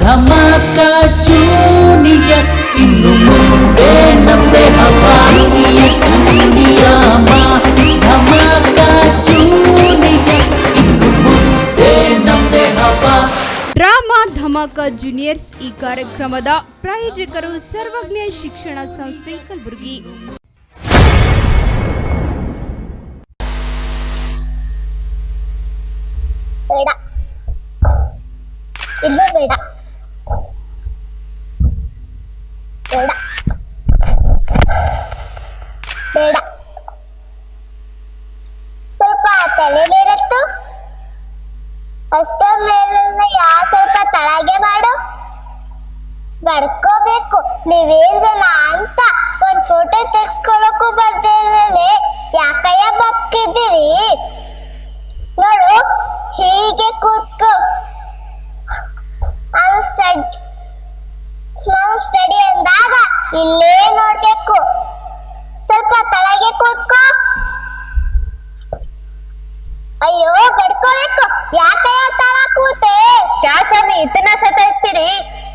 Dhamaka juniors ಇನ್ನು ಮುಂದೆ ನಮ್ದೆ ಹವಾ ಜೂನಿಯರ್ಸ್ ಜೂನಿಯಮ್ಮ ಧಮಾಕ ಜೂನಿಯರ್ಸ್ ಇನ್ನು ಮುಂದೆ ನಮ್ದೆ ಹವಾ. ಡ್ರಾಮಾ ಧಮಾಕ ಜೂನಿಯರ್ಸ್ ಈ ಕಾರ್ಯಕ್ರಮದ ಪ್ರಾಯೋಜಕರು ಸರ್ವಜ್ಞ ಶಿಕ್ಷಣ ಸಂಸ್ಥೆ ಕಲಬುರಗಿ. ಬೇಡ ಇಲ್ಲೂ ಬೇಡ ಬೇಡ ಬೇಡ ಸ್ವಲ್ಪ ತಲೆ ಮೇಲತ್ತು ಅಷ್ಟರ ಮೇಲೆಲ್ಲ ಸ್ವಲ್ಪ ತಳಗೆ ಮಾಡು. ಬಡ್ಕೋಬೇಕು ನೀವೇನ್ ಜನ ಅಂತ ಒಂದ್ ಫೋಟೋ ತೆಗ್ಸ್ಕೊಳಕ್ಕೂ ಬರ್ದೇಲೆ ಯಾಕಯ್ಯ ಬಪ್ಕಿದ್ದೀರಿ? ನೋಡು ಹೀಗೆ ಕೂತ್ಕೋ. ನಾನು ಸ್ಟಡಿ ಅಂದಾಗ ಇಲ್ಲೇ ನೋಡ್ಬೇಕು. ಸ್ವಲ್ಪ ತಳಗೆ ಕೂತ್ಕೋ. ಅಯ್ಯೋ ಬಡ್ಕೋಬೇಕು ಯಾಕಯ್ಯ ತಳ ಕೂತೆ? क्या स्वामी इतना सताइस्तीरी?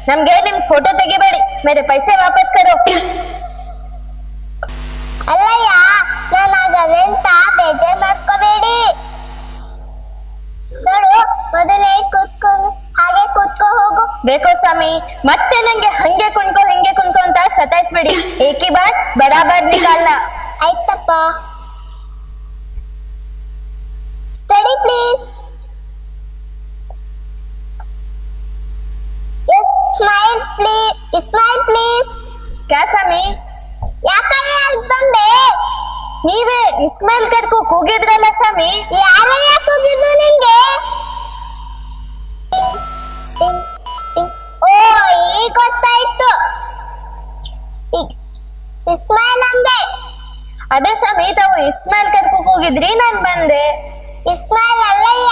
नमगे निम फोटो तेगिಬೇಡಿ, मेरे पैसे वापस करो. ಅಲ್ಲಯ್ಯ ನಾನಾಗದಂತ ಬೇಜಾರ್ ಮಾಡ್ಕೋಬೇಡಿ. ನೋಡು ಮೊದಲೇ ಕೂತ್ಕೊಂಡು ಹಾಗೆ ಕೂತ್ಕೋ ಹೋಗು. देखो स्वामी ಮತ್ತೆ ನಂಗೆ ಹಂಗೆ ಕುಂತ್ಕೋ ಅಂತ ಸತಾಯಿಸ್ಬೇಡಿ. एक ही बार बराबर निकालना. ಆಯ್ತಪ್ಪ. Study please. Smile please. क्या स्वामी ಯಾಕಯ್ಯ ಅಲ್ಲಿ ಬಂದೆ? ನೀವೇ ಇಸ್ಮಾಯಿಲ್ ಕರ್ಕೊ ಕೂಗಿದ್ರಲ್ಲ ಸ್ವಾಮಿ. ಯಾರಯ್ಯ ಕೂಗಿದ್ದು ನಿಂಗೆ? ಓ ಈಗ ಗೊತ್ತಾಯ್ತು. ಇಸ್ಮಾಯಿಲ್ ಅಂದೆ. ಅದೇ ಸ್ವಾಮಿ ತಾವು ಇಸ್ಮಾಯಿಲ್ ಕರ್ಕೊ ಕೂಗಿದ್ರಿ ನಾನ್ ಬಂದೆ. ಇಸ್ಮಾಯಿಲ್ ಅಲ್ಲಯ್ಯ,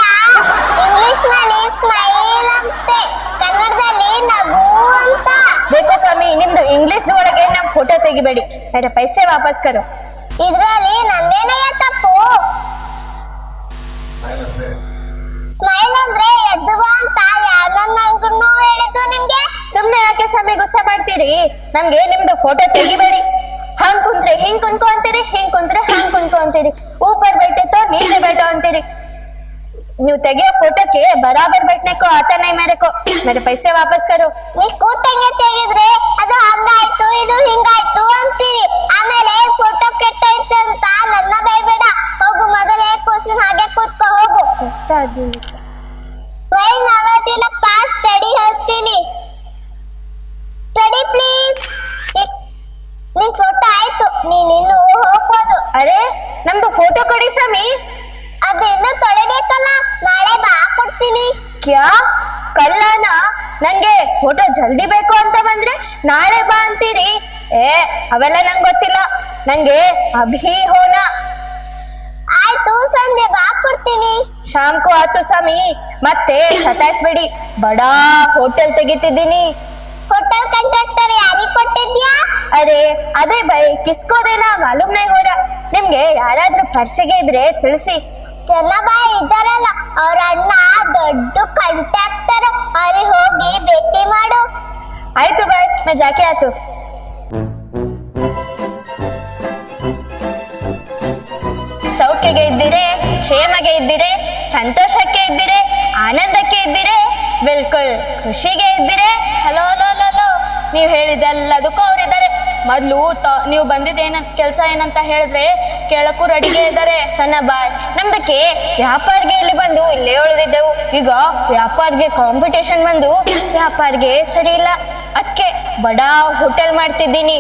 ಇಂಗ್ಲಿಷ್ ನಲ್ಲಿ ಸ್ಮೈಲ್ ಅಂತೆ, ಕನ್ನಡದಲ್ಲಿ ನಗು ಅಂತ. देखो स्वामी ನಿಮ್ದು ಇಂಗ್ಲಿಷ್ ಒಳಗೆ ನಮ್ ಫೋಟೋ ತೆಗಿಬೇಡಿ, मेरे पैसे वापस करो. ಇದ್ರಲ್ಲಿ ನಂದೇನಯ್ಯ ತಪ್ಪು? ಸ್ಮೈಲ್ ಅಂದ್ರೆ ಎದ್ದು ಬಾ ಅಂತ ಯಾರನ್ನೂ ಹೇಳಿದ್ದು ನಿಮ್ಗೆ? ಸುಮ್ನೆ ಯಾಕೆ ಸ್ವಾಮಿ ಗುಸ್ಸೆ ಮಾಡ್ತೀರಿ? ನಮ್ಗೆ ನಿಮ್ದು ಫೋಟೋ ತೆಗಿಬೇಡಿ. ಹಂಗ್ ಕುಂತ್ರೆ ಹಿಂಗ್ ಕುಂತ್ಕೊ ಅಂತೀರಿ, ಹಿಂಗ್ ಕುಂತ್ರೆ ಹಂಗ್ ಕುಂತ್ಕೊ ಅಂತೀರಿ, ऊपर बैठे तो नीचे बैठो अंतीरी. ನೀವು ತೆಗಿಯೋ ಫೋಟೋಕ್ಕೆ ಬರಾಬರ್ बैठने को आता नहीं मेरे को, मेरे पैसे वापस करो. ನೀ ಕೂತಂಗೆ ತೆಗಿದ್ರೆ ಅದು ಹಂಗಾಯ್ತು ಇದು ಹಿಂಗಾಯ್ತು ಅಂತೀರಿ, ಆಮೇಲೆ ಫೋಟೋ ಕೆಟ್ಟೈತೆ ಅಂತ ನನ್ನ ಬೈಬೇಡ. ಹೋಗು ಮೊದಲೇ ಕೂಸಿನ ಹಾಗೆ ಕೂತ್ಕೋ ಹೋಗು. ಸ್ಮೈಲ್ ಮಾಡೋದಿಲ್ಲಪ್ಪ, ಸ್ಟಡಿ ಹೇಳ್ತೀನಿ. Study please. ನಿನ್ ಫೋಟೋ ಆಯ್ತು, ನೀನಿನ್ನು ಹೋಗ್ಬೋದು. ಅರೆ ನಮ್ದು ಫೋಟೋ ಕೊಡಿ ಸ್ವಾಮಿ. ಅದಿನ್ನು ತೊಳಿಬೇಕಲ್ಲ, ನಾಳೆ ಬಾ ಕೊಡ್ತೀನಿ. ಕ್ಯಾ ಕಲ್ಲಾನ? ನಂಗೆ ಫೋಟೋ ಜಲ್ದಿ ಬೇಕು ಅಂತ ಬಂದ್ರೆ ನಾಳೆ ಬಾ ಅಂತೀರಿ? ಅವೆಲ್ಲ ನಂಗೆ ಗೊತ್ತಿಲ್ಲ, ನಂಗೆ ಅಭಿ ಹೋನಾ. ಆಯ್ತು ಸಂಜೆ ಬಾ ಕೊಡ್ತೀನಿ. ಶಾಮ್ಕು ಆತು ಸ್ವಾಮಿ, ಮತ್ತೆ ಸತಾಯಿಸ್ಬೇಡಿ. ಬಡಾ ಹೋಟೆಲ್ ತೆಗಿತಿದ್ದೀನಿ. ಹೋಟೆಲ್ ಕಾಂಟ್ರಾಕ್ಟರ್ ಯಾರಿಗೆ ಕೊಟ್ಟಿದ್ಯಾ? ಅರೆ ಅದೇ ಬೈ ಕಿಸ್ಕೋ ದೇನಾ ಮಾಲೂಮ್ ನೈ ಹೋ ರಹಾ. ನಿಮ್ಗೆ ಯಾರಾದ್ರೂ ಪರಿಚಯ ಇದ್ರೆ ತಿಳಿಸಿ. ಚೆನ್ನಬಾಯಿ ಇದ್ದಾರಲ್ಲ, ಅವ್ರ ಅಣ್ಣ ದೊಡ್ಡ ಕಾಂಟ್ರಾಕ್ಟರ್, ಅವ್ರಿಗೆ ಹೋಗಿ ಭೇಟಿ ಮಾಡು. ಆಯ್ತು ಬಾಯ್, ಮೇ ಜಾಕೆ ಆತು. ಸೌಖ್ಯಗೆ ಇದ್ದೀರೆ, ಕ್ಷೇಮಗೆ ಇದ್ದೀರೆ, ಸಂತೋಷಕ್ಕೆ ಇದ್ದೀರೆ, ಆನಂದಕ್ಕೆ ಇದ್ದೀರೆ, ಬಿಲ್ಕುಲ್ ಖುಷಿಗೆ ಇದ್ದೀರೆ. ಹಲೋ ಹಲೋ ಹಲೋ, ನೀವು ಹೇಳಿದೆಲ್ಲದಕ್ಕೂ ಅವರಿದ್ದಾರೆ. ಮೊದಲು ನೀವು ಬಂದಿದ್ದೇನ ಕೆಲಸ ಏನಂತ ಹೇಳಿದ್ರೆ ಕೇಳಕ್ಕೂ ರೆಡಿಗೆ ಇದ್ದಾರೆ. ಸಣ್ಣ ಬಾಯ್, ನಮ್ದಕ್ಕೆ ವ್ಯಾಪಾರಿಗೆ ಇಲ್ಲಿ ಬಂದು ಇಲ್ಲೇ ಉಳಿದಿದ್ದೆವು. ಈಗ ವ್ಯಾಪಾರಿಗೆ ಕಾಂಪಿಟೇಷನ್ ಬಂದು ವ್ಯಾಪಾರಿಗೆ ಸರಿ ಇಲ್ಲ, ಅದಕ್ಕೆ ಬಡಾ ಹೋಟೆಲ್ ಮಾಡ್ತಿದ್ದೀನಿ.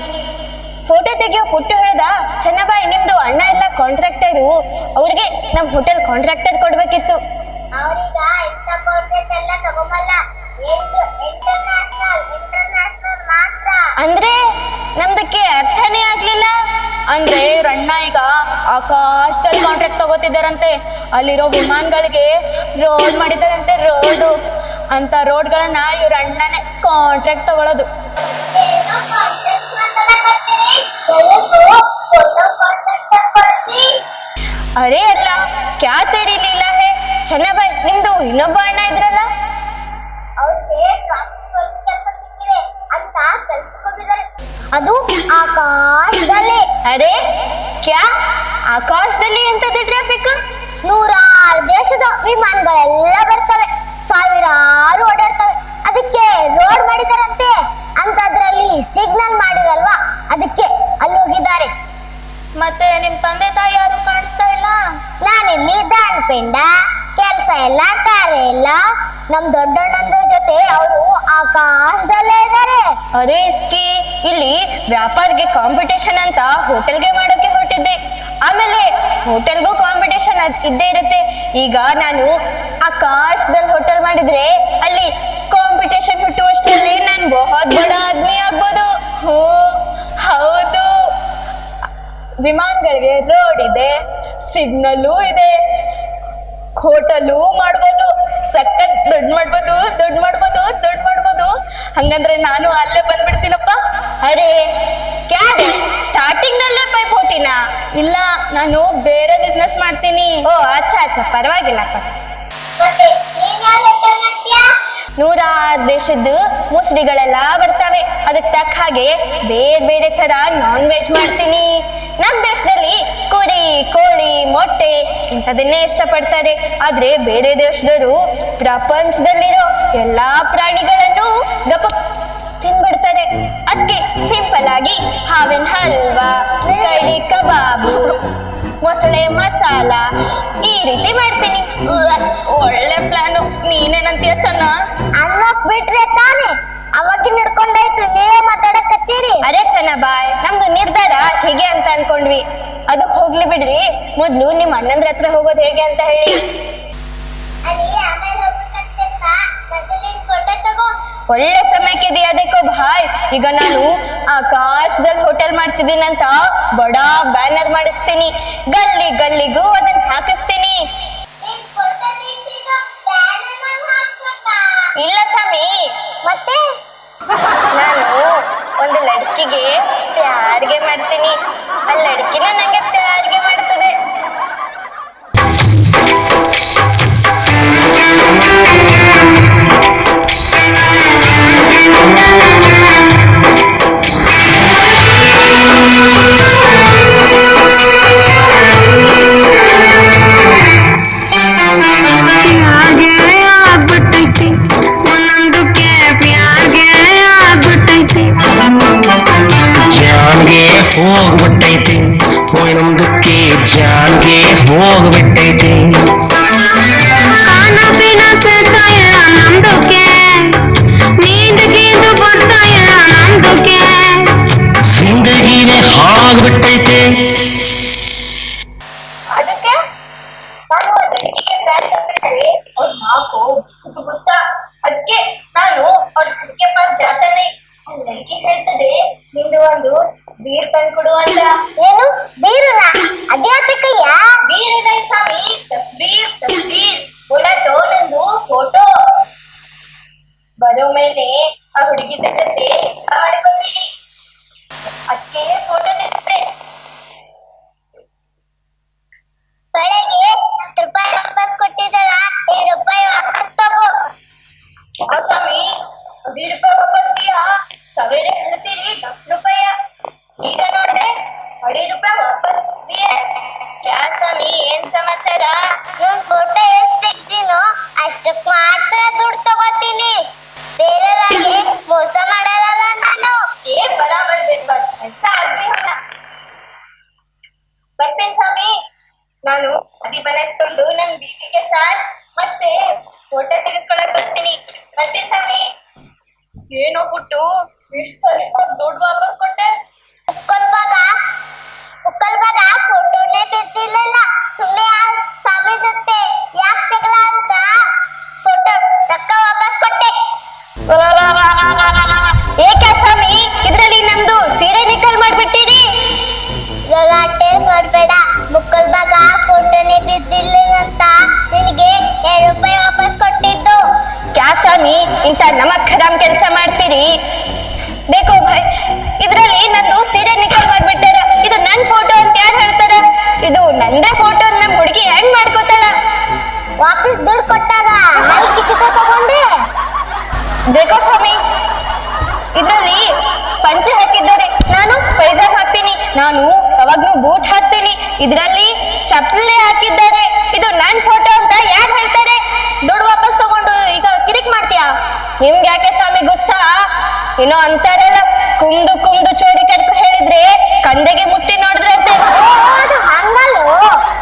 ಫೋಟೋ ತೆಗಿಯೋ ಪುಟ್ಟು ಹೇಳ್ದ, ಚೆನ್ನಬಾಯಿ ನಿಮ್ದು ಅಣ್ಣ ಎಲ್ಲ ಕಾಂಟ್ರಾಕ್ಟರು, ಅವ್ರಿಗೆ ನಮ್ ಹೋಟೆಲ್ ಕಾಂಟ್ರಾಕ್ಟರ್ ಕೊಡ್ಬೇಕಿತ್ತು. ಅವ್ರೀಗ ಇಂಥ ಕಾಂಟ್ರಾಕ್ಟ್ ಎಲ್ಲ ತಗೊಂಬಲ್ಲ, ಇಂಟರ್ನ್ಯಾಷನಲ್ ಮಾತ್ರ. ಅಂದ್ರೆ ನಮ್ದಕ್ಕೆ ಅರ್ಥನೇ ಆಗ್ಲಿಲ್ಲ. ಅಂದ್ರೆ ಇವ್ರ ಅಣ್ಣ ಈಗ ಆಕಾಶದಲ್ಲಿ ಕಾಂಟ್ರಾಕ್ಟ್ ತಗೋತಿದ್ದಾರಂತೆ. ಅಲ್ಲಿರೋ ವಿಮಾನಗಳಿಗೆ ರೋಡ್ ಮಾಡಿದಾರಂತೆ, ರೋಡು ಅಂತ ರೋಡ್ಗಳನ್ನ ಇವ್ರ ಅಣ್ಣನೇ ಕಾಂಟ್ರಾಕ್ಟ್ ತಗೊಳ್ಳೋದು. ಅರೆ ಅಲ್ಲ, ಕ್ಯಾ ತೇರಿ ಲೀಲಾ ಹೇ? ಚೆನ್ನಬಾಯ್ ನಿಮ್ದು ಇನ್ನೊಬ್ಬ ಅಣ್ಣ ಇದ್ರಲ್ಲ, ಅವ್ರಿಗೆ ಟ್ರಾಫಿಕ್ ಆಕಾಶದಲ್ಲಿ. ಅರೆ ಕ್ಯಾ ಆಕಾಶದಲ್ಲಿ ಎಂತದ್ದು ಟ್ರಾಫಿಕ್? ನೂರಾರು ದೇಶದ ವಿಮಾನಗಳೆಲ್ಲ ಬರ್ತವೆ, ಸಾವಿರಾರು ಓಡಾಡ್ತವೆ. ಅದಕ್ಕೆ ರೋಡ್ ಮಾಡಿದಾರಂತೆ. ಅಂತದ್ರಲ್ಲಿ ಸಿಗ್ನಲ್ ಮಾಡಿರಲ್ವಾ, ಅದಕ್ಕೆ ಅಲ್ಲಿ ಹೋಗಿದ್ದಾರೆ. ಮತ್ತೆ ನಿಮ್ ತಂದೆ ತಾಯಿ ಯಾರು ಕಾಣಿಸ್ತಾ ಇಲ್ಲ? ನಾನಿಲ್ಲಿ ದಾಣ್ಪಿಂಡ, ಕೆಲ್ಸ ಎಲ್ಲ ಕಾರ್ಯ ಇಲ್ಲ. ನಮ್ ದೊಡ್ಡಣ್ಣಂದ್ರ ಜೊತೆ ಅವರು ಆಕಾಶದಲ್ಲೇ ಇದ್ದಾರೆ. ಅರೆ ಇಸ್ಕಿ, ಇಲ್ಲಿ ವ್ಯಾಪಾರ್ಗೆ ಕಾಂಪಿಟೇಷನ್ ಅಂತ ಹೋಟೆಲ್ಗೆ ಮಾಡೋಕೆ ಹೊರಟಿದ್ದೆ. ಆಮೇಲೆ ಹೋಟೆಲ್ಗೂ ಕಾಂಪಿಟೇಷನ್ ಇದ್ದೇ ಇರುತ್ತೆ. ಈಗ ನಾನು ಆಕಾಶದಲ್ಲಿ ಹೋಟೆಲ್ ಮಾಡಿದ್ರೆ ಅಲ್ಲಿ ಕಾಂಪಿಟೇಷನ್ ಹುಟ್ಟುವಷ್ಟರಲ್ಲಿ ನಾನು ಬಹುತ್ ಬಡ ಆದ್ಮಿ ಆಗ್ಬೋದು. ಹೋ ಹೌದು, ವಿಮಾನಗಳಿಗೆ ರೋಡ್ ಇದೆ, ಸಿಗ್ನಲ್ಲೂ ಇದೆ, ಹೋಟೆಲು ಮಾಡ್ಬೋದು, ಸಖತ್ ದೊಡ್ಡ ಮಾಡ್ಬೋದು. ಹಂಗಂದ್ರೆ ನಾನು ಅಲ್ಲೇ ಬಂದ್ಬಿಡ್ತೀನಪ್ಪ. ಅರೆ ಕ್ಯಾರೆ ಸ್ಟಾರ್ಟಿಂಗ್ ನಲ್ಲೇ ಪೈಪೋಟಿನ? ಇಲ್ಲ, ನಾನು ಬೇರೆ ಬಿಸ್ನೆಸ್ ಮಾಡ್ತೀನಿ. ಓ ಅಚ್ಚಾ ಪರವಾಗಿಲ್ಲ. ಮತ್ತೆ ನೀನ್ ಯಾವ ಹೋಟೆಲ್ ಮಾಡ್ತೀಯಾ? ನೂರಾರು ದೇಶದ್ದು ಮುಸ್ಲಿಗಳೆಲ್ಲ ಬರ್ತವೆ. ಅದಕ್ಕೆ ತಕ್ಕ ಹಾಗೆ ಬೇರೆ ಬೇರೆ ತರ ನಾನ್ ವೆಜ್ ಮಾಡ್ತೀನಿ. ನಮ್ ದೇಶದಲ್ಲಿ ಕುರಿ, ಕೋಳಿ, ಮೊಟ್ಟೆ ಇಂಥದನ್ನೇ ಇಷ್ಟಪಡ್ತಾರೆ. ಆದ್ರೆ ಬೇರೆ ದೇಶದವರು ಪ್ರಪಂಚದಲ್ಲಿರೋ ಎಲ್ಲಾ ಪ್ರಾಣಿಗಳನ್ನು ಗಪ ತಿನ್ಬಿಡ್ತಾರೆ. ಅದಕ್ಕೆ ಸಿಂಪಲ್ ಆಗಿ ಹಾವಿನ ಹಲ್ವಾ, ಕೈಲಿ ಕಬಾಬು, ಮೊಸಳೆ ಮಸಾಲ ಈ ರೀತಿ ಮಾಡ್ತೀನಿ. ಒಳ್ಳೆ ಪ್ಲಾನು. ನೀನೇನಂತೀಯ ಚೆನ್ನ? ಅನ್ನಕ್ ಬಿಟ್ರೆ ತಾನೇ ಅವಾಗ ನಡ್ಕೊಂಡಾಯ್ತು, ನೀವೇ ಮಾತಾಡಕತ್ತೀರಿ. ಅರೆ ಚೆನ್ನ ಬಾಯ್, ನಮ್ದು ನಿರ್ಧಾರ ಹೀಗೆ ಅಂತ ಅನ್ಕೊಂಡ್ವಿ. ಅದು ಹೋಗ್ಲಿ ಬಿಡ್ರಿ, ಮೊದ್ಲು ನಿಮ್ ಅಣ್ಣಂದ್ರ ಹತ್ರ ಹೋಗೋದು ಹೇಗೆ ಅಂತ ಹೇಳಿ. ಅಲ್ಲಿ ಆಮೇಲೆ ಹೋಗ್ಬೇಕಂತ ಮೊದಲಿನ ಫೋಟೋ ತಗೋ. ಒಳ್ಳೆ ಸಮಯಕ್ಕೆ ಅದಕ್ಕೋ ಭಾಯ್. ಈಗ ನಾನು ಆಕಾಶದಲ್ಲಿ ಹೋಟೆಲ್ ಮಾಡ್ತಿದ್ದೀನಂತ ಬಡ ಬ್ಯಾನರ್ ಮಾಡಿಸ್ತೀನಿ. ಗಲ್ಲಿಗೂ ಅದನ್ನ ಹಾಕಿಸ್ತೀನಿ. ನೀನ್ ಫೋಟೋ ತೆಗ್ಸಿದ ಬ್ಯಾನರ್ ಹಾಕ್ಬೇಕಾ? ಇಲ್ಲ ಸ್ವಾಮಿ, ಮತ್ತೆ ನಾನು ಒಂದು ಲಡ್ಕಿಗೆ ಪ್ಯಾರ್ಗೆ ಮಾಡ್ತೀನಿ. ಆ ಲಡ್ಕಿನ ನಂಗೆ ಪ್ಯಾರ್ಗೆ ಮಾಡ್ತದೆ. ಹೋಗ್ಬಿಟ್ಟೈತಿ ಒಂದಕ್ಕೆ ಜಾನ್ಗೆ ಹೋಗ್ಬಿಟ್ಟೈತಿ. खाना पीना करता है नंदोके, नींद गींद पड़ता है नंदोके. ಜಿಂದಗಿನೇ ಹಾಗ್ಬಿಟ್ಟೈತಿ. ಅದಕ್ಕೆ ನಾನು ಆ ಲಡ್ಕಿಗೆ ಪ್ಯಾರ್ ತಗೊಂಡಿದ್ರೆ ಅವ್ರು ನಾಲ್ಕು ಗುಸ. ಅದಕ್ಕೆ ನಾನು ಅವ್ರ ಖುದ್ಕೆ ಪಾಸ್ ಜಾತಾನೆ. ಆ ಲಡ್ಕಿ ಹೇಳ್ತದೆ, ನಿಂದು ಒಂದು ಬೀರ್ ತಂದ್ಕೊಡು ಅಂತ. ಏನು ಬೀರುನ? ಅದ್ಯಾತಕ್ಕಯ್ಯ? ಬೀರ್ ನೈ ಸ್ವಾಮಿ, ತಸ್ಬೀರ್ ಬೋಲಾ ತೋ ನಂದು ಫೋಟೋ. ಬರೋ ಮೇಲೆ ಆ ಹುಡುಗಿದ ಜೊತೆ ಮಾಡ್ಕೊತೀನಿ. ಅದಕ್ಕೆ ಫೋಟೋ ತೆಗೆದ್ರೆ ಬೆಳಗ್ಗೆ 10 ರೂಪಾಯಿ ವಾಪಸ್ ಕೊಟ್ಟಿದ್ದಲ್ಲ, 2 ರೂಪಾಯಿ ವಾಪಸ್ ತಗೋ. ಸ್ವಾಮಿ 20 ರೂಪಾಯಿ ವಾಪಸ್ ದಿಯಾ, ಸವೇರೆ ಹೇಳ್ತೀರಿ 10 ರೂಪಾಯಿ. ಈಗ ನೋಡ್ದೆ 20 ರೂಪಾಯಿ ವಾಪಸ್ ದಿಯೆ. ಯಾ ಸ್ವಾಮಿ, ಏನ್ ಸಮಾಚಾರ? ನನ್ ಫೋಟೋ ಎಷ್ಟ್ ತೆಗ್ದಿನೋ ಅಷ್ಟಕ್ ಮಾತ್ರ ದುಡ್ಡು ತಗೋತೀನಿ. ಬೇರೆಯವ್ರಿಗೆ ಮೋಸ ಮಾಡಲ್ಲ ನಾನು. ಏ ಬರಾಬರ್ ಬೇಡ್ಬಾರ್ದು, ಹೊಸ ಆದ್ಮಿ ಹೋದ. ಬರ್ತೇನೆ ಸ್ವಾಮಿ. ನಾನು ಅದಿ ಬನಸ್ಕೊಂಡು ನನ್ ಬೀವಿಗೆ ಸಾರ್ ಮತ್ತೆ ಫೋಟೋ ತೆಗೆಸ್ಕೊಳಕ್ ಬರ್ತೀನಿ. ಬರ್ತೇನೆ ಸ್ವಾಮಿ. ಏನೋ ಬಿಟ್ಟು ಇಷ್ಟು ದುಡ್ಡು ವಾಪಸ್ ಕೊಟ್ಟೆ. ಉಕ್ಕಲ್ಬಾಗ ಫೋಟೋನೇ ತೆಗ್ದಿಲ್ಲ. ಸುಮ್ಮನೆ ಆ ಸ್ವಾಮಿ ಜೊತೆ ಯಾಕೆ ತೆಗಲ ಅಂತ ಫೋಟೋ ರೊಕ್ಕ ವಾಪಸ್ ಕೊಟ್ಟೆ. ಏಕೆ ಸ್ವಾಮಿ, ಇದ್ರಲ್ಲಿ ನಮ್ದು ಸೀರೆ ನಿಕಲ್ ಮಾಡ್ಬಿಟ್ಟಿರಿ. ಗಲಾಟೆ ಮಾಡ್ಬೇಡ. ಮುಕ್ಕಲ್ಬಾಗ ಫೋಟೋನೇ ಬಿದ್ದಿಲ್ಲ ಅಂತ ನಿನಗೆ 2 ರೂಪಾಯಿ ವಾಪಸ್ ಕೊಟ್ಟಿದ್ದು. ಕ್ಯಾ ಸ್ವಾಮಿ, ಇಂಥ ನಮಕ್ ಖರಾಮ್ ಕೆಲಸ ಮಾಡ್ತೀರಿ? ದೇಖೋ ಭಾಯ್, ಇದ್ರಲ್ಲಿ ನಂದು ಸೀರೆ ನಿಕಲ್ ಮಾಡ್ಬಿಟ್ಟಾರ. ಇದು ನನ್ ಫೋಟೋ ಅಂತ ಯಾರು ಹೇಳ್ತಾರ? ಇದು ನಂದೇ ಫೋಟೋ ನಮ್ ಹುಡುಗಿ ಹೆಂಗ್ ಮಾಡ್ಕೋತಾಳ? ವಾಪಸ್ ದುಡ್ಡು ಕೊಟ್ಟಾಗ ನಲ್ ಕಿಸಿಕೋ ತಗೊಂಡೆ. ದೇಖೋ ಸ್ವಾಮಿ, ಇದ್ರಲ್ಲಿ ಪಂಚೆ ಹಾಕಿದ್ದಾರೆ, ನಾನು ನಾನು ಯಾವಾಗ್ಲೂ ಬೂಟ್ ಹಾಕ್ತೀನಿ, ಇದ್ರಲ್ಲಿ ಚಪ್ಪಲಿ ಹಾಕಿದ್ದಾರೆ, ಇದು ನನ್ ಫೋಟೋ ಅಂತ ಯಾಕೆ ಹೇಳ್ತಾರೆ? ದುಡ್ಡು ವಾಪಸ್ ತಗೊಂಡು ಈಗ ಕಿರಿಕ್ ಮಾಡ್ತೀಯಾ? ನಿಮ್ಗೆ ಯಾಕೆ ಸ್ವಾಮಿ ಗುಸ್ಸ? ಏನೋ ಅಂತಾರಲ್ಲ, ಕುಮ್ದು ಕುಮ್ದು ಚೋರಿ ಕರ್ಕು ಹೇಳಿದ್ರೆ ಕಂದೆಗೆ ಮುಟ್ಟಿ ನೋಡಿದ್ರಂತೆ. ಅದು ಹಂಗಲ್ಲೋ,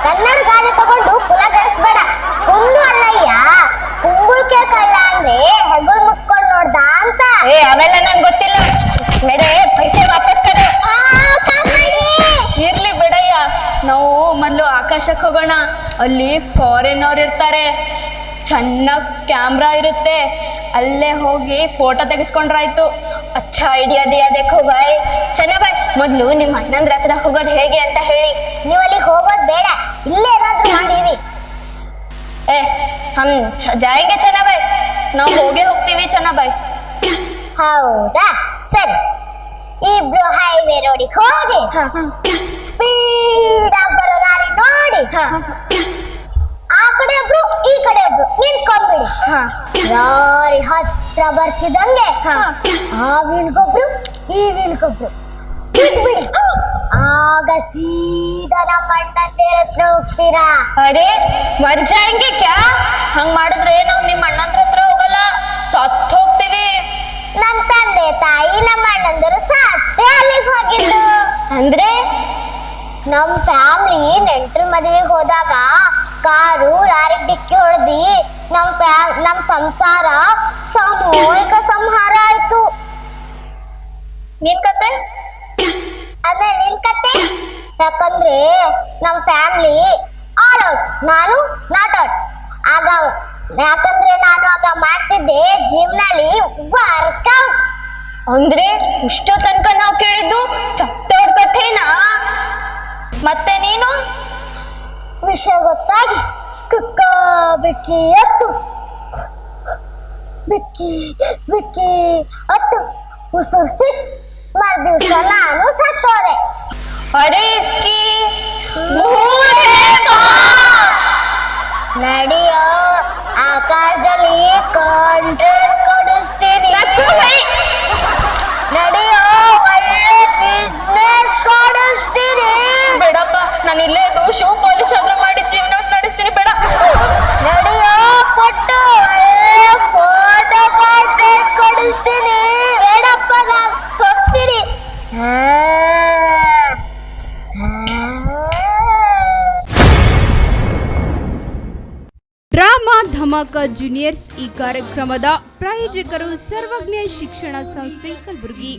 ಕನ್ನಡ ಗಾಳಿ ತಗೊಂಡು ಕುಲಗರಿಸ್ಬೇಡ. ಕುಂದು ಅಲ್ಲಯ್ಯ, ಕುಂಬಳಕೆ ಕಳ್ಳ ಅಂದ್ರೆ ಹೆಗಲ್ ಮುಟ್ಕೊಂಡ್ ನೋಡ್ದ ಅಂತ. ಅವೆಲ್ಲ ನಂಗೆ ಗೊತ್ತಿಲ್ಲ. ಮೇರೆ ಪೈಸೆ ವಾಪಸ್ ಕರೆ. ಇರ್ಲಿ ಬಿಡಯ್ಯ, ನಾವು ಮೊದ್ಲು ಆಕಾಶಕ್ಕೆ ಹೋಗೋಣ. ಅಲ್ಲಿ ಫಾರಿನ್ ಅವ್ರು ಇರ್ತಾರೆ, ಚೆನ್ನಾಗ್ ಕ್ಯಾಮ್ರಾ ಇರುತ್ತೆ, ಅಲ್ಲೇ ಹೋಗಿ ಫೋಟೋ ತೆಗೆಸ್ಕೊಂಡ್ರಾಯ್ತು. ಅಚ್ಚಾ ಐಡಿಯಾ ದಿಯಾ ದೇಖೋ ಬಾಯ್. ಚೆನ್ನ ಬಾಯ್, ಮೊದ್ಲು ನಿಮ್ಮ ಅಣ್ಣಂದ್ರ ಹತ್ರ ಹೋಗೋದು ಹೇಗೆ ಅಂತ ಹೇಳಿ. ನೀವು ಅಲ್ಲಿಗೆ ಹೋಗೋದ್ ಬೇಡ, ಇಲ್ಲೇ ಏನಾದ್ರೂ ಮಾಡಿರಿ. ಹಮ್ ಜಾಯಿಗೆ ಚೆನ್ನ ಬಾಯ್. ನಾವು ಹೋಗ್ತೀವಿ ಚೆನ್ನಾಬಾಯ್. ಹೌದಾ, ಸರಿ. ಇಬ್ರು ಹೈವೇ ರೋಡಿಗೆ ಹೋಗಿ ಸ್ಪೀಡ್ ಆಗಿ ಬರೋ ಲಾರಿ ನೋಡಿ ಆ ಕಡೆ ಒಬ್ರು ಈ ಕಡೆ ಒಬ್ರು ನಿಂತ್ಕೊಂಡ್ಬಿಡಿ. ಲಾರಿ ಹತ್ರ ಬರ್ತಿದಂಗೆ ಆ ವೀಲ್ಗೊಬ್ರು ಈ ವೀಲ್ಗೊಬ್ರು ಬಿಟ್ಬಿಡಿ. ಆಗ ಸೀದಾ ನಮ್ಮ ಅಣ್ಣಂದೇ ಹತ್ರ ಹೋಗ್ತೀರಾ. ಅರೆ ಮರ್ ಜಾಯಂಗೆ ಕ್ಯಾ? ಹಂಗ್ ಮಾಡಿದ್ರೆ ನಾವು ನಿಮ್ಮ ಅಣ್ಣಂದ್ರ ಹತ್ರ ಹೋಗಲ್ಲ, ಸತ್ ಹೋಗ್ತೀವಿ. ನಮ್ ತಂದೆ ತಾಯಿ ನಮ್ಮ ಅಣ್ಣಂದರು ಸಾತ್ತೆ ಅಲ್ಲಿಗೆ ಹೋಗಿದ್ದು. ಅಂದ್ರೆ ನಮ್ ಫ್ಯಾಮಿಲಿ ನೆಂಟ್ರ ಮದುವೆಗೆ ಹೋದಾಗ ಕಾರು ಲಾರಿ ಡಿಕ್ಕಿ ಹೊಡೆದಿ ನಮ್ ಸಂಸಾರ ಸಾಮೂಹಿಕ ಸಂಹಾರ ಆಯ್ತು. ನಿನ್ ಕತೆ? ಆಮೇಲೆ ನಿನ್ ಕತೆ? ಯಾಕಂದ್ರೆ ನಮ್ ಫ್ಯಾಮಿಲಿ ಆಲ್ ಔಟ್, ನಾನು ನಾಟ್ ಔಟ್. ಆಗ ಯಾಕಂದ್ರೆ ನಾನು ಆಗ ಮಾಡ್ತಿದ್ದೆ ಜಿಮ್ನಲ್ಲಿ ವರ್ಕೌಟ್. ಅಂದ್ರೆ ಇಷ್ಟೋ ತನಕ ನಾವು ಕೇಳಿದ್ದು ಸತ್ತೋರ್ ಕಥೆನಾ? ಮತ್ತೆ ನೀನು? ವಿಷಯ ಗೊತ್ತಾಗಿ ಕುಕ್ಕ ಬಿಕ್ಕಿ ಎತ್ತು ಬಿಕ್ಕಿ ಬಿಕ್ಕಿ ಅತ್ತು ಉಸುರು ಸಿಕ್ ಮರ್ದಿವ್ಸ ನಾನು ಸತ್ತೋದೆ. ಅರೆ ಇಸ್ಕಿ ನಡಿಯೋ, ಆಕಾಶದಲ್ಲಿ ಕಾಂಟ್ರಾಕ್ಟ್ ಕೊಡಿಸ್ತೀನಿ. ನಡಿಯೋ, ಒಳ್ಳೆ ಬಿಸ್ನೆಸ್ ಕೊಡಿಸ್ತೀನಿ. ಬೇಡಪ್ಪ, ನಾನು ಇಲ್ಲೇ ಶೂ ಪಾಲಿಶ್ ಆದ್ರೂ ಮಾಡಿ ಜೀವನ ನಡೆಸ್ತೀನಿ. ಬೇಡ. ನಡಿಯೋ, ಕೊಟ್ಟು ಒಳ್ಳೆ ಫೋಟೋ ಕಾಂಟ್ರಾಕ್ಟ್ ಕೊಡಿಸ್ತೀನಿ. ಬೇಡಪ್ಪ, ನಾನು ಹೋಗ್ತೀನಿ. Drama dhamaka juniors. ಈ ಕಾರ್ಯಕ್ರಮದ ಪ್ರಾಯೋಜಕರು ಸರ್ವಜ್ಞ ಶಿಕ್ಷಣ ಸಂಸ್ಥೆ ಕಲಬುರಗಿ.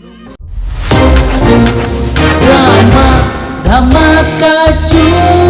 Drama dhamaka juniors.